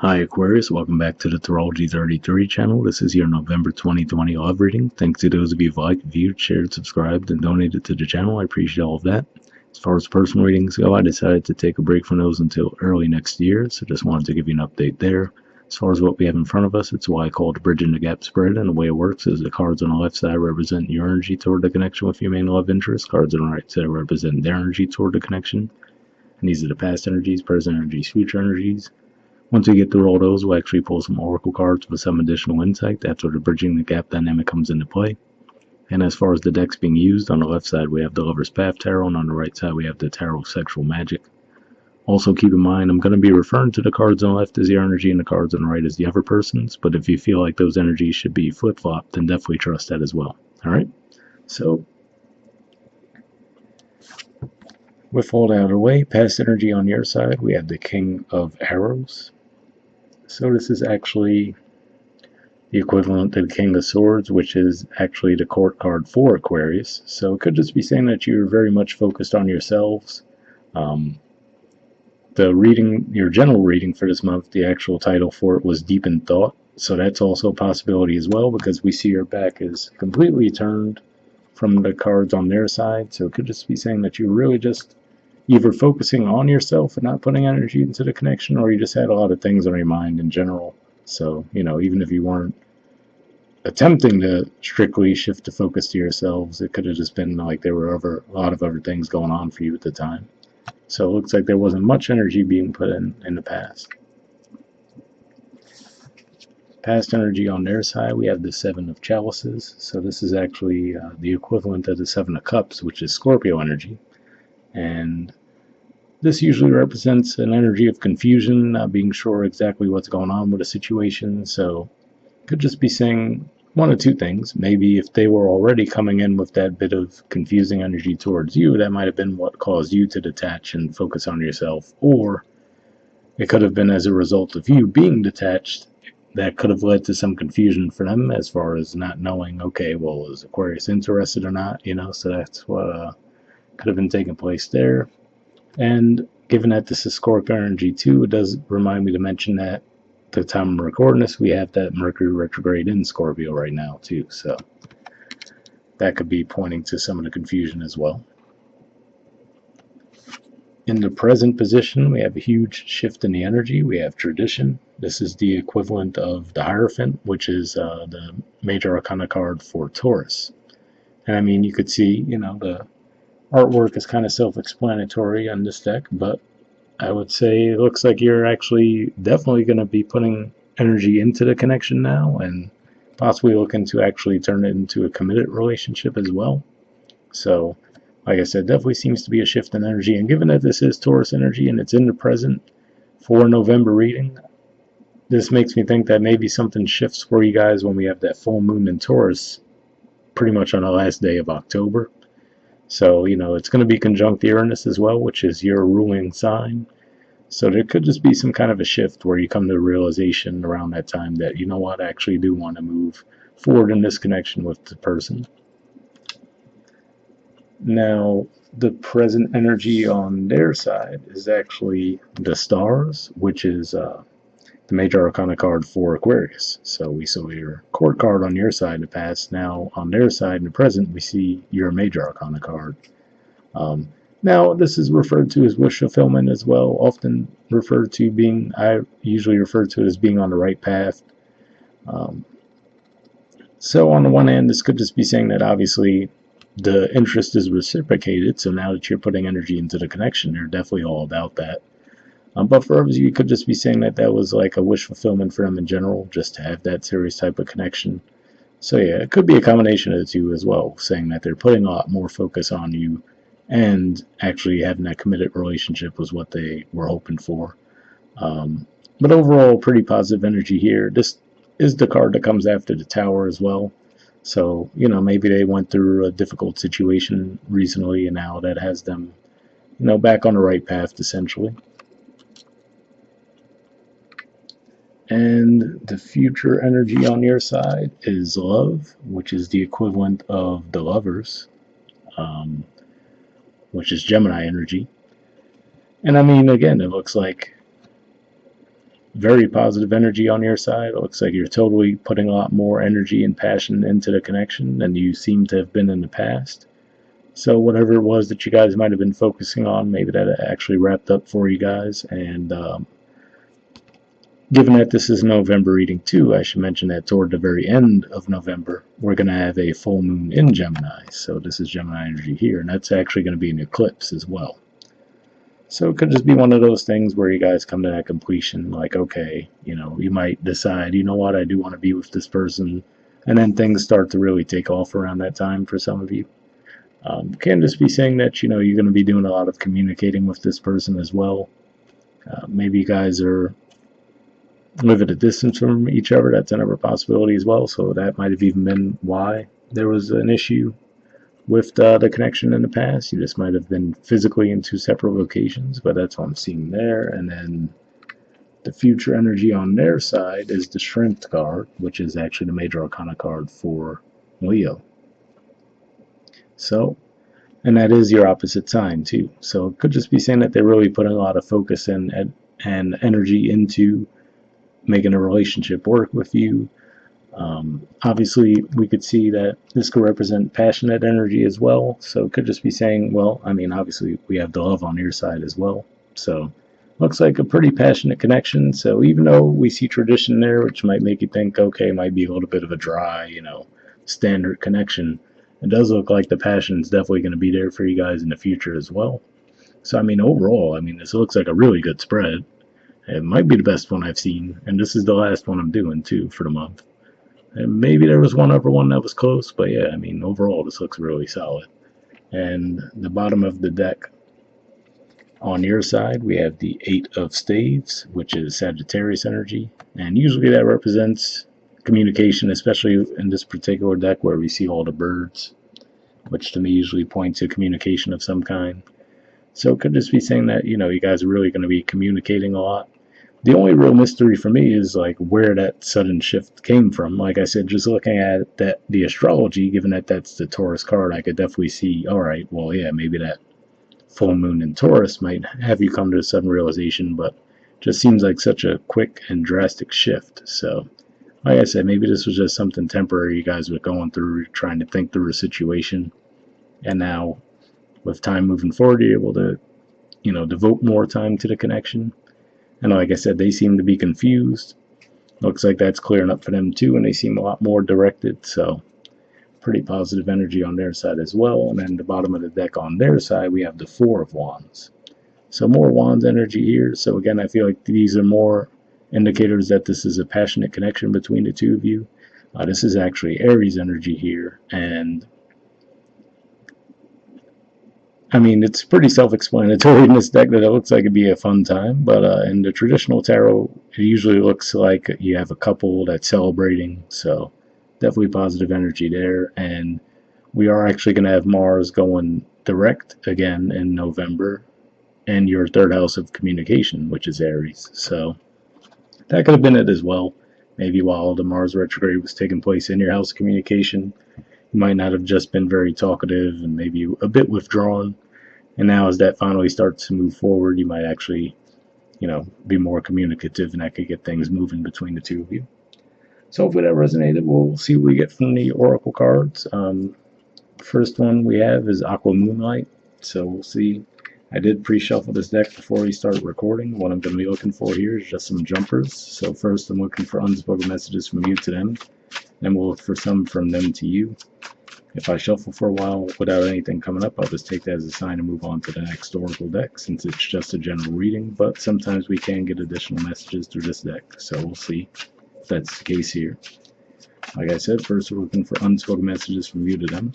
Hi Aquarius, welcome back to the Astrology 33 channel. This is your November 2020 love reading. Thanks to those of you who've liked, viewed, shared, subscribed, and donated to the channel. I appreciate all of that. As far as personal readings go, I decided to take a break from those until early next year, so just wanted to give you an update there. As far as what we have in front of us, it's why I call it Bridging the Gap spread, and the way it works is the cards on the left side represent your energy toward the connection with your main love interest, cards on the right side represent their energy toward the connection, and these are the past energies, present energies, future energies. Once we get through all those, we'll actually pull some oracle cards with some additional insight. That's where the bridging the gap dynamic comes into play. And as far as the decks being used, on the left side we have the Lover's Path Tarot, and on the right side we have the Tarot Sexual Magic. Also keep in mind, I'm going to be referring to the cards on the left as your energy and the cards on the right as the other person's, but if you feel like those energies should be flip-flopped, then definitely trust that as well. Alright? So, with all that out of the way, past energy on your side, we have the King of Arrows. So this is actually the equivalent to the King of Swords, which is actually the court card for Aquarius. So it could just be saying that you're very much focused on yourselves. The reading, your general reading for this month, the actual title for it was Deep in Thought. So that's also a possibility as well, because we see your back is completely turned from the cards on their side. So it could just be saying that you're really just either focusing on yourself and not putting energy into the connection, or you just had a lot of things on your mind in general. So, even if you weren't attempting to strictly shift the focus to yourselves, it could have just been like there were a lot of other things going on for you at the time. So it looks like there wasn't much energy being put in the past. Past energy on their side, we have the Seven of Chalices. So this is actually the equivalent of the Seven of Cups, which is Scorpio energy. And this usually represents an energy of confusion, not being sure exactly what's going on with a situation. So could just be saying one of two things. Maybe if they were already coming in with that bit of confusing energy towards you, that might have been what caused you to detach and focus on yourself. Or it could have been as a result of you being detached that could have led to some confusion for them as far as not knowing, okay, well, is Aquarius interested or not? So that's what could have been taking place there. And given that this is Scorpio energy too, it does remind me to mention that at the time of recording this, we have that Mercury retrograde in Scorpio right now too. So that could be pointing to some of the confusion as well. In the present position, we have a huge shift in the energy. We have tradition. This is the equivalent of the Hierophant, which is the major arcana card for Taurus. And I mean, you could see, the artwork is kind of self-explanatory on this deck, but I would say it looks like you're actually definitely going to be putting energy into the connection now, and possibly looking to actually turn it into a committed relationship as well. So, like I said, definitely seems to be a shift in energy. And given that this is Taurus energy and it's in the present for November reading, this makes me think that maybe something shifts for you guys when we have that full moon in Taurus pretty much on the last day of October. So, it's going to be conjunct Uranus as well, which is your ruling sign. So there could just be some kind of a shift where you come to a realization around that time that, you know what, I actually do want to move forward in this connection with the person. Now, the present energy on their side is actually the Stars, which is the major arcana card for Aquarius. So we saw your court card on your side in the past. Now, on their side in the present, we see your major arcana card. Now, this is referred to as wish fulfillment as well, often referred to being, I usually refer to it as being on the right path. So on the one hand, this could just be saying that obviously the interest is reciprocated, so now that you're putting energy into the connection, they're definitely all about that. But for others, you could just be saying that that was like a wish fulfillment for them in general, just to have that serious type of connection. So yeah, it could be a combination of the two as well, saying that they're putting a lot more focus on you, and actually having that committed relationship was what they were hoping for. But overall, pretty positive energy here. This is the card that comes after the Tower as well. So, maybe they went through a difficult situation recently, and now that has them, back on the right path, essentially. And the future energy on your side is love, which is the equivalent of the Lovers, which is Gemini energy. And I mean, again, it looks like very positive energy on your side. It looks like you're totally putting a lot more energy and passion into the connection than you seem to have been in the past. So whatever it was that you guys might have been focusing on, maybe that actually wrapped up for you guys. And given that this is November reading too, I should mention that toward the very end of November, we're going to have a full moon in Gemini. So this is Gemini energy here, and that's actually going to be an eclipse as well. So it could just be one of those things where you guys come to that completion, like, okay, you might decide, you know what, I do want to be with this person, and then things start to really take off around that time for some of you. Can just be saying that, you're going to be doing a lot of communicating with this person as well. Maybe you guys are live at a distance from each other. That's another possibility as well. So that might have even been why there was an issue with the connection in the past. You just might have been physically in two separate locations, but that's what I'm seeing there. And then the future energy on their side is the Strength card, which is actually the major arcana card for Leo. So, and that is your opposite sign too. So it could just be saying that they're really putting a lot of focus and energy into making a relationship work with you. Obviously, we could see that this could represent passionate energy as well. So it could just be saying, well, I mean, obviously, we have the love on your side as well. So looks like a pretty passionate connection. So even though we see tradition there, which might make you think, okay, it might be a little bit of a dry, standard connection, it does look like the passion is definitely going to be there for you guys in the future as well. So, I mean, overall, this looks like a really good spread. It might be the best one I've seen, and this is the last one I'm doing too for the month. And maybe there was one other one that was close, but yeah, overall this looks really solid. And the bottom of the deck on your side, we have the Eight of Staves, which is Sagittarius energy, and usually that represents communication, especially in this particular deck where we see all the birds, which to me usually point to communication of some kind. So it could just be saying that, you guys are really going to be communicating a lot. The only real mystery for me is like where that sudden shift came from. Like I said, just looking at the astrology, given that that's the Taurus card, I could definitely see, all right, well, yeah, maybe that full moon in Taurus might have you come to a sudden realization, but just seems like such a quick and drastic shift. So, like I said, maybe this was just something temporary you guys were going through, trying to think through a situation, and now with time moving forward, you're able to, devote more time to the connection. And like I said, they seem to be confused. Looks like that's clearing up for them too, and they seem a lot more directed. So pretty positive energy on their side as well. And then the bottom of the deck on their side, we have the Four of Wands. So more Wands energy here. So again, I feel like these are more indicators that this is a passionate connection between the two of you. This is actually Aries energy here, and it's pretty self-explanatory in this deck that it looks like it'd be a fun time, but in the traditional tarot, it usually looks like you have a couple that's celebrating, so definitely positive energy there. And we are actually going to have Mars going direct again in November, and your third house of communication, which is Aries. So that could have been it as well. Maybe while the Mars retrograde was taking place in your house of communication, you might not have just been very talkative and maybe a bit withdrawn. And now as that finally starts to move forward, you might actually, be more communicative, and that could get things moving between the two of you. So hopefully that resonated. We'll see what we get from the Oracle cards. First one we have is Aqua Moonlight. So we'll see. I did pre-shuffle this deck before we started recording. What I'm going to be looking for here is just some jumpers. So first I'm looking for unspoken messages from you to them. Then we'll look for some from them to you. If I shuffle for a while without anything coming up, I'll just take that as a sign to move on to the next Oracle deck, since it's just a general reading, but sometimes we can get additional messages through this deck, so we'll see if that's the case here. Like I said, first we're looking for unspoken messages from you to them.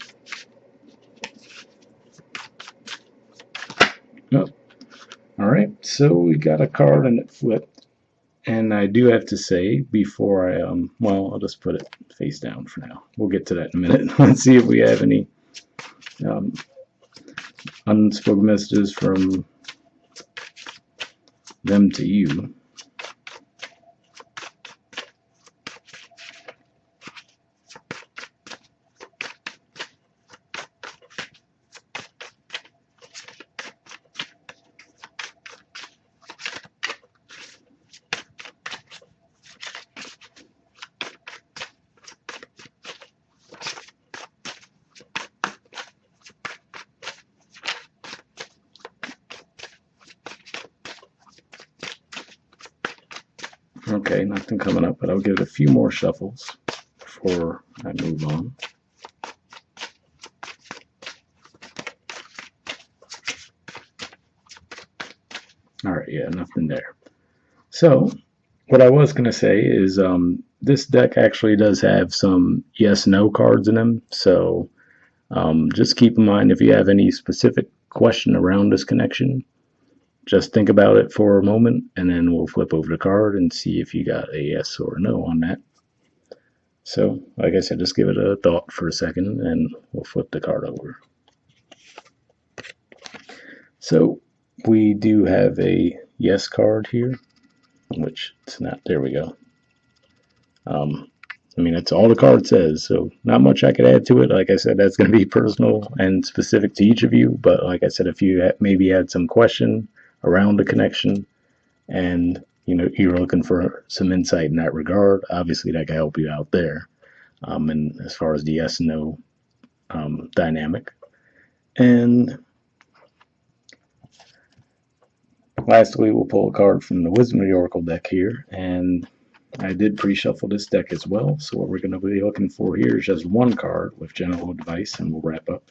Oh, alright, so we got a card and it flipped. And I do have to say, before I'll just put it face down for now. We'll get to that in a minute. Let's see if we have any unspoken messages from them to you. Okay, nothing coming up, but I'll give it a few more shuffles before I move on. All right, yeah, nothing there. So, what I was going to say is this deck actually does have some yes-no cards in them. So, just keep in mind if you have any specific question around this connection, just think about it for a moment, and then we'll flip over the card and see if you got a yes or a no on that. So, like I said, just give it a thought for a second, and we'll flip the card over. So, we do have a yes card here, which it's not. There we go. I mean, that's all the card says, so not much I could add to it. Like I said, that's going to be personal and specific to each of you. But like I said, if you maybe had some question around the connection and you're looking for some insight in that regard, obviously that can help you out there. And as far as the yes and no dynamic, and lastly, we'll pull a card from the Wisdom of the Oracle deck here, and I did pre-shuffle this deck as well, so what we're going to be looking for here is just one card with general advice, and we'll wrap up.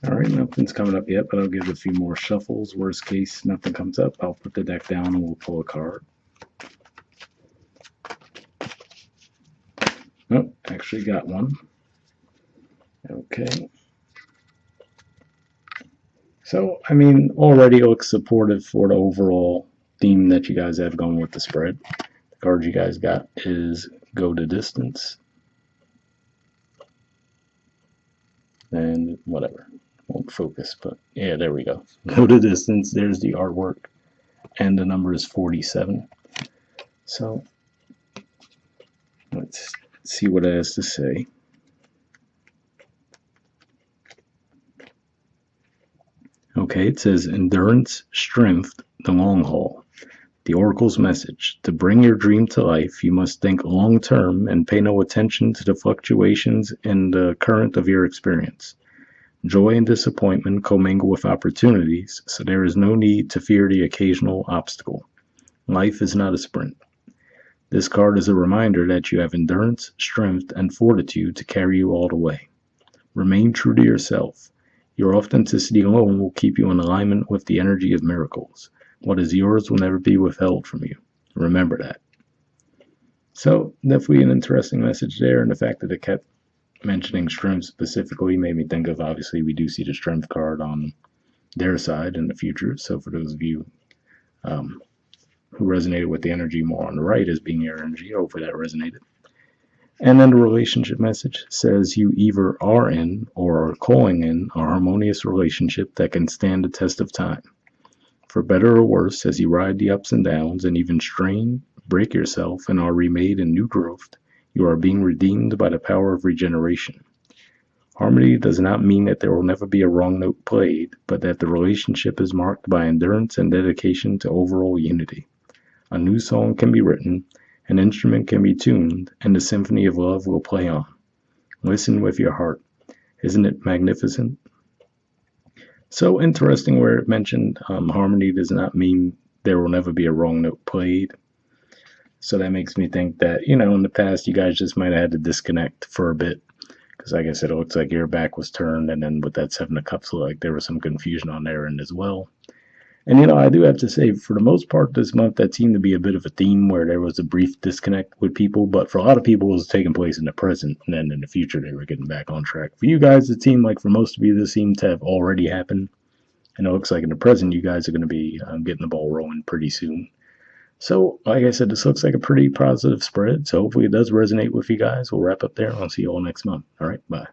All right, nothing's coming up yet, but I'll give it a few more shuffles. Worst case, nothing comes up. I'll put the deck down and we'll pull a card. Oh, actually got one. Okay. So, I mean, already looks supportive for the overall theme that you guys have going with the spread. The card you guys got is Go the Distance. And whatever. Won't focus, but yeah, there we go. Go the Distance. There's the artwork. And the number is 47. So, let's see what it has to say. Okay, it says endurance, strength, the long haul. The Oracle's message: to bring your dream to life, you must think long term and pay no attention to the fluctuations in the current of your experience. Joy and disappointment commingle with opportunities, so there is no need to fear the occasional obstacle. Life is not a sprint. This card is a reminder that you have endurance, strength, and fortitude to carry you all the way. Remain true to yourself. Your authenticity alone will keep you in alignment with the energy of miracles. What is yours will never be withheld from you. Remember that. So, definitely an interesting message there, and the fact that it kept mentioning strength specifically made me think of, obviously, we do see the strength card on their side in the future. So, for those of you who resonated with the energy more on the right as being your energy, hopefully that resonated. And then the relationship message says you either are in or are calling in a harmonious relationship that can stand the test of time. For better or worse, as you ride the ups and downs and even strain, break yourself, and are remade in new growth, you are being redeemed by the power of regeneration. Harmony does not mean that there will never be a wrong note played, but that the relationship is marked by endurance and dedication to overall unity. A new song can be written, an instrument can be tuned, and the symphony of love will play on. Listen with your heart. Isn't it magnificent? So interesting where it mentioned harmony does not mean there will never be a wrong note played. So that makes me think that, in the past, you guys just might have had to disconnect for a bit. Because like I said, it looks like your back was turned, and then with that Seven of Cups, like there was some confusion on their end as well. And I do have to say, for the most part this month, that seemed to be a bit of a theme where there was a brief disconnect with people, but for a lot of people, it was taking place in the present, and then in the future, they were getting back on track. For you guys, it seemed like for most of you, this seemed to have already happened. And it looks like in the present, you guys are going to be getting the ball rolling pretty soon. So, like I said, this looks like a pretty positive spread. So hopefully it does resonate with you guys. We'll wrap up there. I'll see you all next month. All right, bye.